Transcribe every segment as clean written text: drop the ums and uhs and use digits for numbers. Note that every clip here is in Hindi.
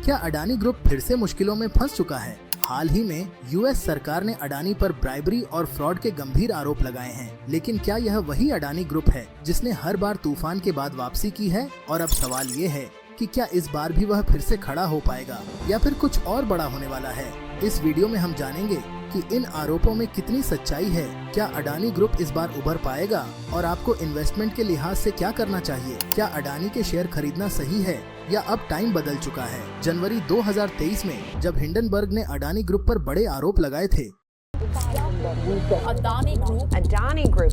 क्या अडानी ग्रुप फिर से मुश्किलों में फंस चुका है? हाल ही में यूएस सरकार ने अडानी पर ब्राइबरी और फ्रॉड के गंभीर आरोप लगाए हैं, लेकिन क्या यह वही अडानी ग्रुप है जिसने हर बार तूफान के बाद वापसी की है? और अब सवाल ये है कि क्या इस बार भी वह फिर से खड़ा हो पाएगा या फिर कुछ और बड़ा होने वाला है? इस वीडियो में हम जानेंगे कि इन आरोपों में कितनी सच्चाई है, क्या अडानी ग्रुप इस बार उभर पाएगा और आपको इन्वेस्टमेंट के लिहाज से क्या करना चाहिए? क्या अडानी के शेयर खरीदना सही है या अब टाइम बदल चुका है? जनवरी 2023 में जब हिंडनबर्ग ने अडानी ग्रुप पर बड़े आरोप लगाए थे,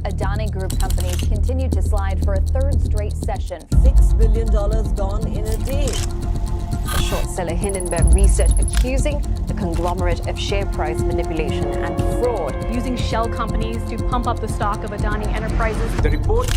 Adani Group companies continue to slide for a third straight session. $6 billion gone in a day. Short seller Hindenburg Research accusing the conglomerate of share price manipulation and fraud. Using shell companies to pump up the stock of Adani Enterprises. The report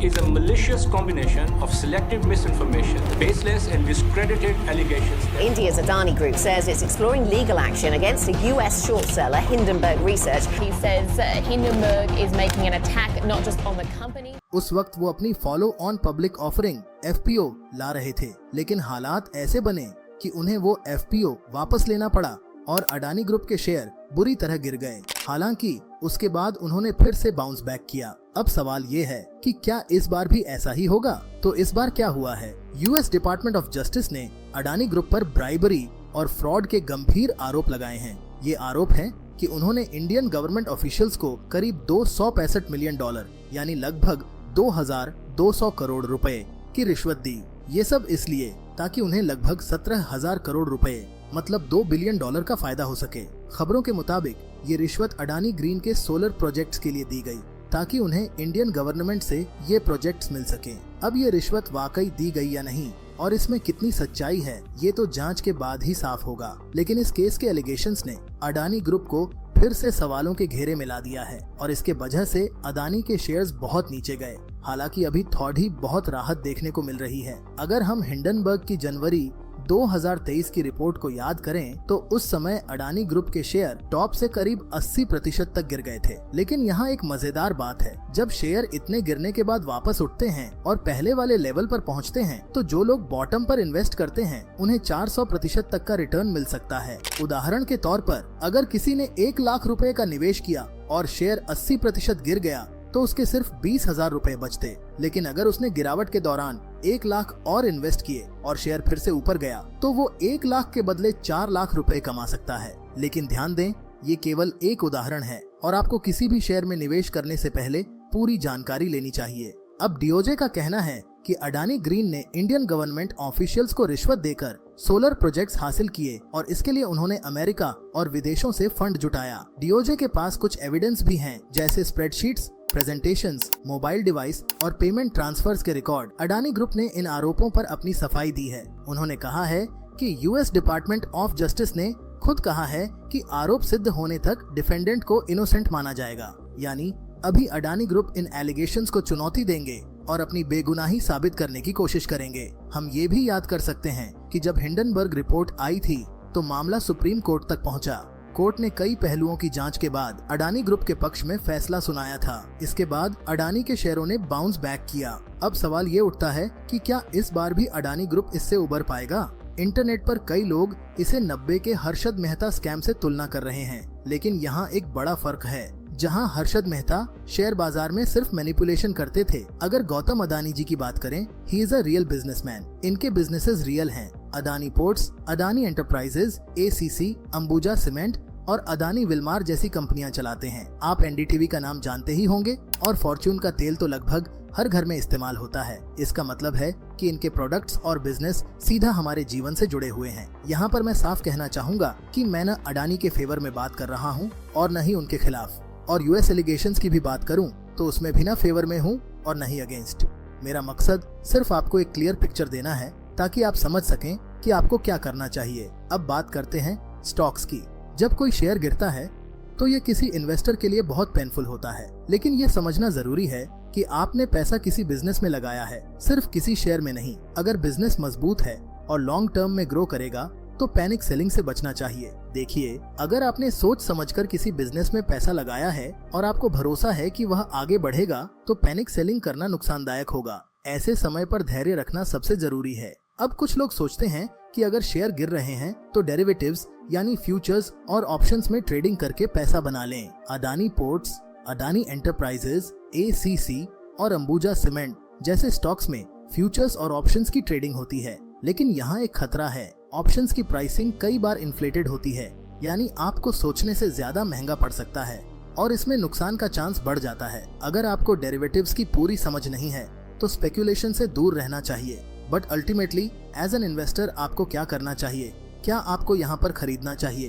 is a malicious combination of selective misinformation, baseless and discredited allegations. India's Adani Group says it's exploring legal action against a US short seller, Hindenburg Research. He says Hindenburg is making an attack not just on the company. उस वक्त वो अपनी follow on public offering FPO ला रहे थे, लेकिन हालात ऐसे बने कि उन्हें वो FPO वापस लेना पड़ा और अडानी ग्रुप के शेयर बुरी तरह गिर गए। हालांकि उसके बाद उन्होंने फिर से बाउंस बैक किया। अब सवाल ये है कि क्या इस बार भी ऐसा ही होगा? तो इस बार क्या हुआ है? यूएस डिपार्टमेंट ऑफ जस्टिस ने अडानी ग्रुप पर ब्राइबरी और फ्रॉड के गंभीर आरोप लगाए हैं। ये आरोप है कि उन्होंने इंडियन गवर्नमेंट ऑफिशियल्स को करीब $265 मिलियन यानी लगभग 2200 करोड़ रुपए की रिश्वत दी। ये सब इसलिए ताकि उन्हें लगभग 17,000 करोड़ रुपए मतलब $2 बिलियन का फायदा हो सके। खबरों के मुताबिक ये रिश्वत अडानी ग्रीन के सोलर प्रोजेक्ट्स के लिए दी गई ताकि उन्हें इंडियन गवर्नमेंट से ये प्रोजेक्ट्स मिल सके। अब ये रिश्वत वाकई दी गई या नहीं और इसमें कितनी सच्चाई है, ये तो जांच के बाद ही साफ होगा। लेकिन इस केस के एलिगेशंस ने अडानी ग्रुप को फिर से सवालों के घेरे में ला दिया है और इसके वजह से अडानी के शेयर्स बहुत नीचे गए। हालांकि अभी थोड़ी बहुत राहत देखने को मिल रही है। अगर हम हिंडनबर्ग की जनवरी 2023 की रिपोर्ट को याद करें तो उस समय अडानी ग्रुप के शेयर टॉप से करीब 80% तक गिर गए थे। लेकिन यहाँ एक मजेदार बात है, जब शेयर इतने गिरने के बाद वापस उठते हैं और पहले वाले लेवल पर पहुँचते हैं तो जो लोग बॉटम पर इन्वेस्ट करते हैं उन्हें 400% तक का रिटर्न मिल सकता है। उदाहरण के तौर पर अगर किसी ने 1 लाख रुपए का निवेश किया और शेयर 80% गिर गया तो उसके सिर्फ 20,000 रुपए बचते। लेकिन अगर उसने गिरावट के दौरान 1 लाख और इन्वेस्ट किए और शेयर फिर से ऊपर गया तो वो 1 लाख के बदले 4 लाख रुपए कमा सकता है। लेकिन ध्यान दें, ये केवल एक उदाहरण है और आपको किसी भी शेयर में निवेश करने से पहले पूरी जानकारी लेनी चाहिए। अब डीओजे का कहना है कि अडानी ग्रीन ने इंडियन गवर्नमेंट ऑफिशियल्स को रिश्वत देकर सोलर प्रोजेक्ट्स हासिल किए और इसके लिए उन्होंने अमेरिका और विदेशों से फंड जुटाया। डीओजे के पास कुछ एविडेंस भी हैं, जैसे स्प्रेडशीट्स, प्रेजेंटेशंस, मोबाइल डिवाइस और पेमेंट ट्रांसफर्स के रिकॉर्ड। अडानी ग्रुप ने इन आरोपों पर अपनी सफाई दी है। उन्होंने कहा है कि यूएस डिपार्टमेंट ऑफ जस्टिस ने खुद कहा है कि आरोप सिद्ध होने तक डिफेंडेंट को इनोसेंट माना जाएगा। यानी अभी अडानी ग्रुप इन एलिगेशंस को चुनौती देंगे और अपनी बेगुनाही साबित करने की कोशिश करेंगे। हम ये भी याद कर सकते हैं कि जब हिंडनबर्ग रिपोर्ट आई थी तो मामला सुप्रीम कोर्ट तक पहुंचा। कोर्ट ने कई पहलुओं की जांच के बाद अडानी ग्रुप के पक्ष में फैसला सुनाया था। इसके बाद अडानी के शेयरों ने बाउंस बैक किया। अब सवाल ये उठता है कि क्या इस बार भी अडानी ग्रुप इससे उबर पाएगा? इंटरनेट पर कई लोग इसे 90 के हर्षद मेहता स्कैम से तुलना कर रहे हैं, लेकिन यहाँ एक बड़ा फर्क है। जहां हर्षद मेहता शेयर बाजार में सिर्फ मैनिपुलेशन करते थे, अगर गौतम अडानी जी की बात करें, he is a real businessman. इनके बिजनेसेस रियल हैं। Adani ports, Adani enterprises, ACC, Ambuja cement और अडानी विल्मार जैसी कंपनियां चलाते हैं। आप NDTV का नाम जानते ही होंगे और फॉर्च्यून का तेल तो लगभग हर घर में इस्तेमाल होता है। इसका मतलब है कि इनके प्रोडक्ट्स और बिजनेस सीधा हमारे जीवन से जुड़े हुए हैं। यहाँ पर मैं साफ कहना चाहूँगा कि मैं न अडानी के फेवर में बात कर रहा हूँ और न ही उनके खिलाफ। और यूएस एलिगेशंस की भी बात करूँ तो उसमें भी न फेवर में हूँ और न ही अगेंस्ट। मेरा मकसद सिर्फ आपको एक क्लियर पिक्चर देना है ताकि आप समझ सकें कि आपको क्या करना चाहिए। अब बात करते हैं स्टॉक्स की। जब कोई शेयर गिरता है तो ये किसी इन्वेस्टर के लिए बहुत पेनफुल होता है, लेकिन ये समझना जरूरी है कि आपने पैसा किसी बिजनेस में लगाया है, सिर्फ किसी शेयर में नहीं। अगर बिजनेस मजबूत है और लॉन्ग टर्म में ग्रो करेगा तो पैनिक सेलिंग से बचना चाहिए। देखिए, अगर आपने सोच समझकर किसी बिजनेस में पैसा लगाया है और आपको भरोसा है कि वह आगे बढ़ेगा तो पैनिक सेलिंग करना नुकसानदायक होगा। ऐसे समय पर धैर्य रखना सबसे जरूरी है। अब कुछ लोग सोचते हैं कि अगर शेयर गिर रहे हैं तो डेरिवेटिव्स यानी फ्यूचर्स और ऑप्शंस में ट्रेडिंग करके पैसा बना लें। Adani ports, Adani enterprises, ACC और अंबुजा सीमेंट जैसे स्टॉक्स में फ्यूचर्स और ऑप्शंस की ट्रेडिंग होती है। लेकिन यहाँ एक खतरा है, ऑप्शंस की प्राइसिंग कई बार इन्फ्लेटेड होती है, यानी आपको सोचने से ज्यादा महंगा पड़ सकता है और इसमें नुकसान का चांस बढ़ जाता है। अगर आपको डेरिवेटिव्स की पूरी समझ नहीं है तो स्पेकुलेशन से दूर रहना चाहिए। But ultimately as an investor आपको क्या करना चाहिए? क्या आपको यहाँ पर खरीदना चाहिए?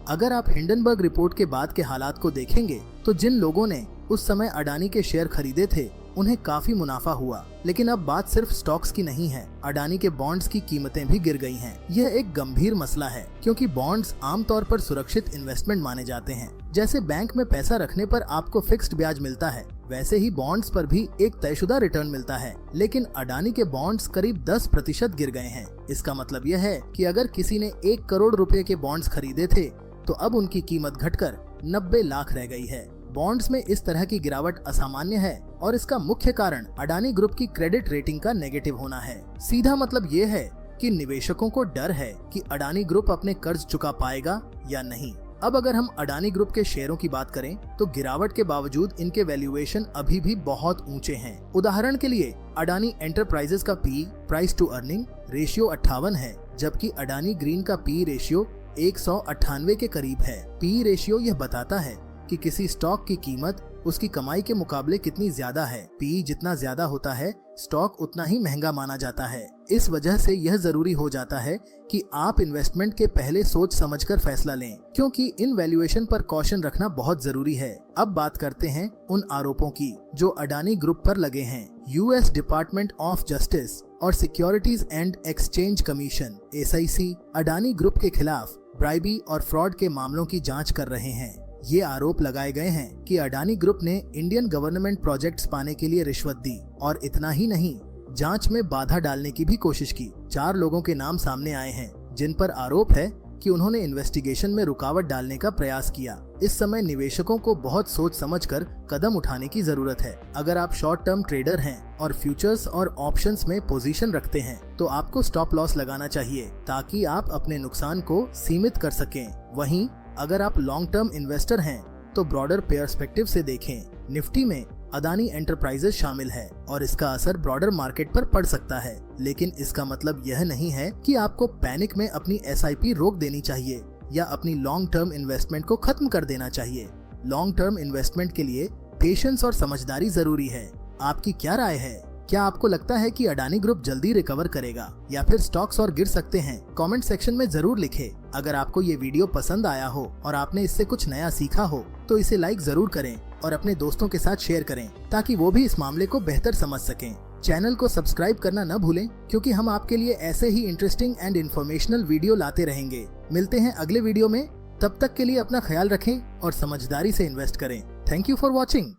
अगर आप हिंडनबर्ग रिपोर्ट के बाद के हालात को देखेंगे तो जिन लोगों ने उस समय अडानी के शेयर खरीदे थे उन्हें काफी मुनाफा हुआ। लेकिन अब बात सिर्फ स्टॉक्स की नहीं है, अडानी के बॉन्ड्स की कीमतें भी गिर गई हैं। यह एक गंभीर मसला है क्योंकि बॉन्ड्स आमतौर पर सुरक्षित इन्वेस्टमेंट माने जाते हैं। जैसे बैंक में पैसा रखने पर आपको फिक्स्ड ब्याज मिलता है, वैसे ही बॉन्ड्स पर भी एक तयशुदा रिटर्न मिलता है। लेकिन अडानी के बॉन्ड्स करीब 10% गिर गए हैं। इसका मतलब यह है कि अगर किसी ने 1 करोड़ रुपए के बॉन्ड्स खरीदे थे तो अब उनकी कीमत घटकर 90 लाख रह गई है। बॉन्ड्स में इस तरह की गिरावट असामान्य है और इसका मुख्य कारण अडानी ग्रुप की क्रेडिट रेटिंग का नेगेटिव होना है। सीधा मतलब ये है कि निवेशकों को डर है कि अडानी ग्रुप अपने कर्ज चुका पाएगा या नहीं। अब अगर हम अडानी ग्रुप के शेयरों की बात करें तो गिरावट के बावजूद इनके वैल्यूएशन अभी भी बहुत ऊंचे हैं। उदाहरण के लिए अडानी एंटरप्राइजेस का PE price to earning ratio 58 है, जबकि अडानी ग्रीन का PE रेशियो 198 के करीब है। PE रेशियो यह बताता है कि किसी स्टॉक की कीमत उसकी कमाई के मुकाबले कितनी ज्यादा है। PE जितना ज्यादा होता है स्टॉक उतना ही महंगा माना जाता है। इस वजह से यह जरूरी हो जाता है कि आप इन्वेस्टमेंट के पहले सोच समझकर फैसला लें, क्योंकि इन वैल्यूएशन पर कॉशन रखना बहुत जरूरी है। अब बात करते हैं उन आरोपों की जो अडानी ग्रुप पर लगे हैं। US डिपार्टमेंट ऑफ जस्टिस और securities and exchange commission SIC Adani group के खिलाफ ब्राइबी और फ्रॉड के मामलों की जाँच कर रहे हैं। ये आरोप लगाए गए हैं कि अडानी ग्रुप ने इंडियन गवर्नमेंट प्रोजेक्ट्स पाने के लिए रिश्वत दी और इतना ही नहीं, जांच में बाधा डालने की भी कोशिश की। 4 लोगों के नाम सामने आए हैं जिन पर आरोप है कि उन्होंने इन्वेस्टिगेशन में रुकावट डालने का प्रयास किया। इस समय निवेशकों को बहुत सोच समझकर कदम उठाने की जरूरत है। अगर आप शॉर्ट टर्म ट्रेडर हैं और फ्यूचर्स और ऑप्शंस में पोजीशन रखते हैं तो आपको स्टॉप लॉस लगाना चाहिए ताकि आप अपने नुकसान को सीमित कर सकें। वहीं अगर आप लॉन्ग टर्म इन्वेस्टर हैं तो ब्रॉडर पर्सपेक्टिव से देखें। निफ्टी में अडानी एंटरप्राइजेज शामिल है और इसका असर ब्रॉडर मार्केट पर पड़ सकता है। लेकिन इसका मतलब यह नहीं है कि आपको पैनिक में अपनी SIP रोक देनी चाहिए या अपनी लॉन्ग टर्म इन्वेस्टमेंट को खत्म कर देना चाहिए। लॉन्ग टर्म इन्वेस्टमेंट के लिए पेशेंस और समझदारी जरूरी है। आपकी क्या राय है? क्या आपको लगता है कि अडानी ग्रुप जल्दी रिकवर करेगा या फिर स्टॉक्स और गिर सकते हैं? कमेंट सेक्शन में जरूर लिखें। अगर आपको ये वीडियो पसंद आया हो और आपने इससे कुछ नया सीखा हो तो इसे लाइक जरूर करें और अपने दोस्तों के साथ शेयर करें ताकि वो भी इस मामले को बेहतर समझ सकें। चैनल को सब्सक्राइब करना न भूलें क्योंकि हम आपके लिए ऐसे ही इंटरेस्टिंग एंड इन्फॉर्मेशनल वीडियो लाते रहेंगे। मिलते हैं अगले वीडियो में, तब तक के लिए अपना ख्याल रखें और समझदारी से इन्वेस्ट करें। Thank you for watching.